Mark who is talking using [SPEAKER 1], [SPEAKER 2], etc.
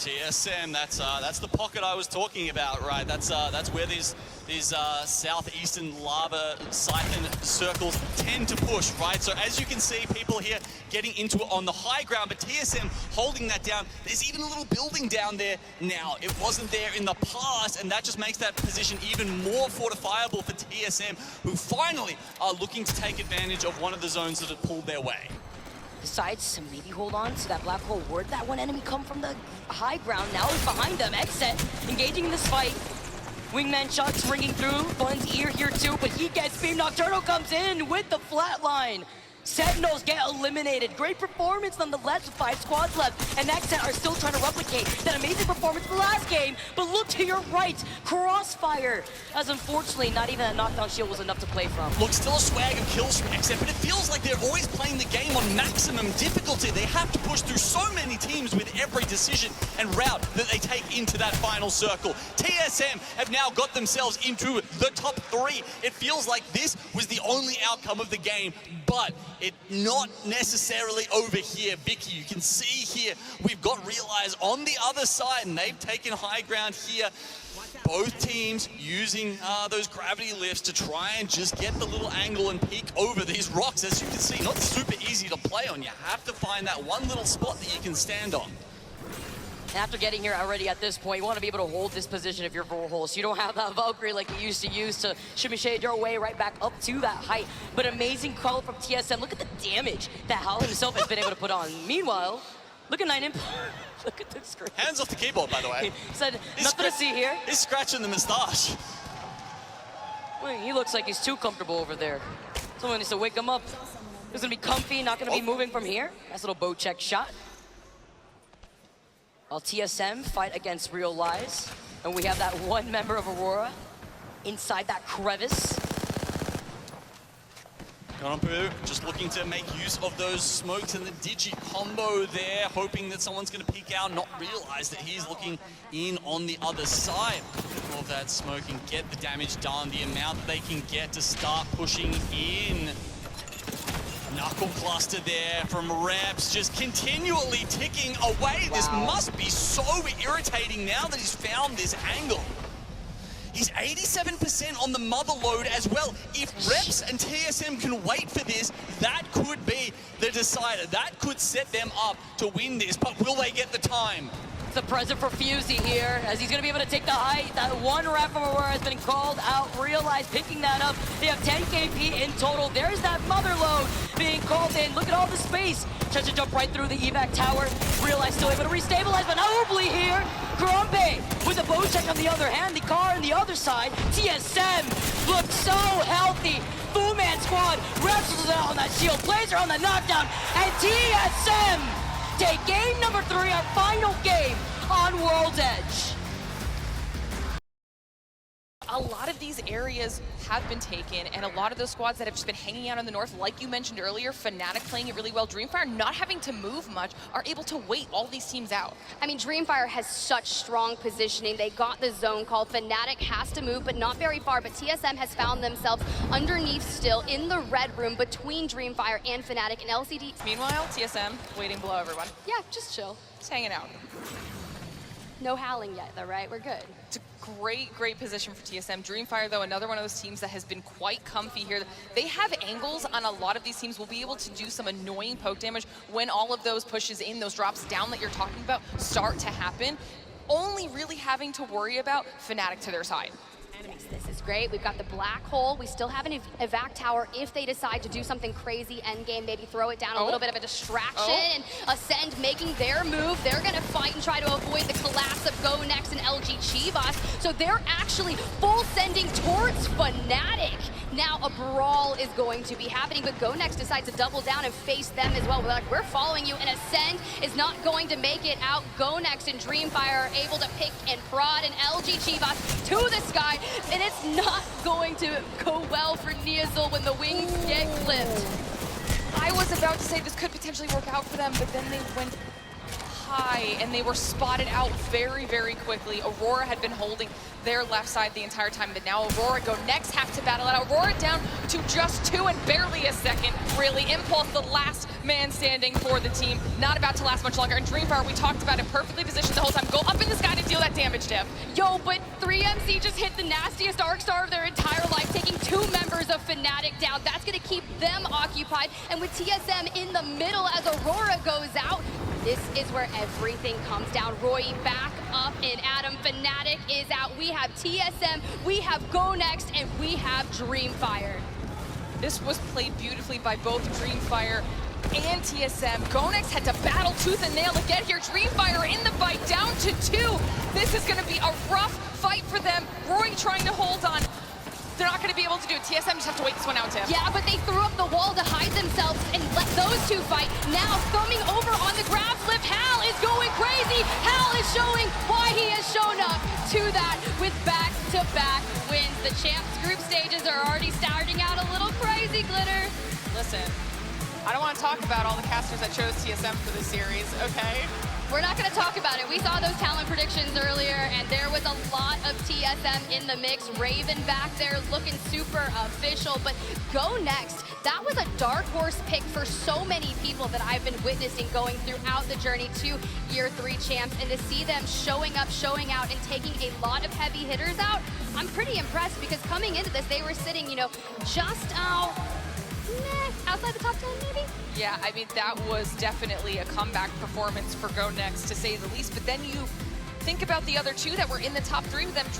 [SPEAKER 1] TSM, that's the pocket I was talking about, right? That's where these southeastern lava siphon circles tend to push, right? So as you can see, people here getting into it on the high ground, but TSM holding that down. There's even a little building down there now. It wasn't there in the past, and that just makes that position even more fortifiable for TSM, who finally are looking to take advantage of one of the zones that have pulled their way.
[SPEAKER 2] Decides to maybe hold on to that black hole. Where'd that one enemy come from the high ground? Now he's behind them. Exet engaging in this fight. Wingman shots ringing through. Bun's ear here too, but he gets beamed. Nocturno comes in with the flatline. Sentinels get eliminated. Great performance nonetheless with 5 squads left. And Exet are still trying to replicate that amazing performance from the last game. But look to your right, Crossfire. As unfortunately, not even that knockdown shield was enough to play from.
[SPEAKER 1] Look, still a swag of kills from Exet, but it feels like they're always playing the game on maximum difficulty. They have to push through so many teams with every decision and route that they take into that final circle. TSM have now got themselves into the top 3. It feels like this was the only outcome of the game, but it's not necessarily over here. Vicky, you can see here, we've got Realize on the other side, and they've taken high ground here. Both teams using those gravity lifts to try and just get the little angle and peek over these rocks. As you can see, not super easy to play on. You have to find that one little spot that you can stand on.
[SPEAKER 2] After getting here already at this point, you want to be able to hold this position if you're Verhulst. You don't have that Valkyrie like you used to use to shimmy shade your way right back up to that height. But amazing call from TSM. Look at the damage that Hal himself has been able to put on. Meanwhile, look at 9imp. Look at the screen.
[SPEAKER 1] Hands off the keyboard, by the way.
[SPEAKER 2] He said, nothing to see here.
[SPEAKER 1] He's scratching the moustache.
[SPEAKER 2] Well, he looks like he's too comfortable over there. Someone needs to wake him up. He's going to be comfy, not going to be moving from here. Nice little bow check shot. While TSM fight against Realize, and we have that one member of Aurora inside that crevice.
[SPEAKER 1] Gonampu just looking to make use of those smokes and the digi combo there, hoping that someone's going to peek out, not realize that he's looking in on the other side. All of that smoke and get the damage done, the amount that they can get to start pushing in. Knuckle cluster there from Reps, just continually ticking away. Wow. This must be so irritating now that he's found this angle. He's 87% on the mother load as well. If Reps and TSM can wait for this, that could be the decider. That could set them up to win this, but will they get the time?
[SPEAKER 2] It's a present for Fusey here, as he's going to be able to take the height. That one rep from Aurora has been called out. Realize picking that up. They have 10 KP in total. There's that mother load being called in. Look at all the space. Tries to jump right through the evac tower. Realize still able to restabilize, but notably here, Grumpe with a bow check on the other hand. The car on the other side. TSM looks so healthy. Full-man squad wrestles on that shield, plays her on the knockdown, and TSM take game number 3, our final game on World's Edge.
[SPEAKER 3] A lot of these areas have been taken, and a lot of those squads that have just been hanging out in the north, like you mentioned earlier, Fnatic playing it really well, Dreamfire not having to move much, are able to wait all these teams out.
[SPEAKER 4] I mean, Dreamfire has such strong positioning. They got the zone called. Fnatic has to move, but not very far. But TSM has found themselves underneath still in the red room between Dreamfire and Fnatic and LCD.
[SPEAKER 3] Meanwhile, TSM waiting below everyone.
[SPEAKER 4] Yeah, just chill.
[SPEAKER 3] Just hanging out.
[SPEAKER 4] No howling yet, though, right? We're good.
[SPEAKER 3] It's a great position for TSM. Dreamfire, though, another one of those teams that has been quite comfy here. They have angles on a lot of these teams. Will be able to do some annoying poke damage when all of those pushes in, those drops down that you're talking about, start to happen. Only really having to worry about Fnatic to their side.
[SPEAKER 4] This is great. We've got the black hole. We still have an evac tower if they decide to do something crazy endgame, maybe throw it down, a little bit of a distraction, and Ascend making their move. They're going to fight and try to avoid the collapse of Go Next and LG Chivas. So they're actually full sending towards Fnatic. Now a brawl is going to be happening, but Go Next decides to double down and face them as well. We're like, we're following you, and Ascend is not going to make it out. Go Next and Dreamfire are able to pick and prod, and LG Chivas to the sky, and it's not going to go well for Neazul when the wings get clipped.
[SPEAKER 3] I was about to say this could potentially work out for them, but then they went high, and they were spotted out very, very quickly. Aurora had been holding their left side the entire time, but now Aurora go next, have to battle it out. Aurora down to just 2 and barely a second, really. Impulse, the last man standing for the team, not about to last much longer. And Dreamfire, we talked about it, perfectly positioned the whole time. Go up in the sky to deal that damage, Div.
[SPEAKER 4] Yo, but 3MC just hit the nastiest arc star of their entire life, taking 2 members of Fnatic down. That's gonna keep them occupied. And with TSM in the middle as Aurora goes out, this is where everything comes down. Roy back up and Adam. Fnatic is out. We have TSM, we have Go Next, and we have Dreamfire.
[SPEAKER 3] This was played beautifully by both Dreamfire and TSM. Gonex had to battle tooth and nail to get here. Dreamfire in the fight, down to 2. This is gonna be a rough fight for them. Roy trying to hold on. They're not gonna be able to do it. TSM just have to wait this one out, Tim.
[SPEAKER 4] Yeah, but they threw up the wall to hide themselves and let those 2 fight. Now thumbing over on the grab flip, Hal is going crazy. Hal is showing why he has shown up to that with back-to-back wins. The Champs group stages are already starting out a little crazy, Glitter.
[SPEAKER 3] Listen, I don't want to talk about all the casters that chose TSM for this series, okay?
[SPEAKER 4] We're not going to talk about it. We saw those talent predictions earlier, and there was a lot of TSM in the mix. Raven back there looking super official, but Go Next, that was a dark horse pick for so many people that I've been witnessing going throughout the journey to Year 3 champs, and to see them showing up, showing out, and taking a lot of heavy hitters out, I'm pretty impressed, because coming into this, they were sitting, you know, just outside the top 10, maybe?
[SPEAKER 3] Yeah, I mean, that was definitely a comeback performance for Go Next, to say the least. But then you think about the other 2 that were in the top 3 with them.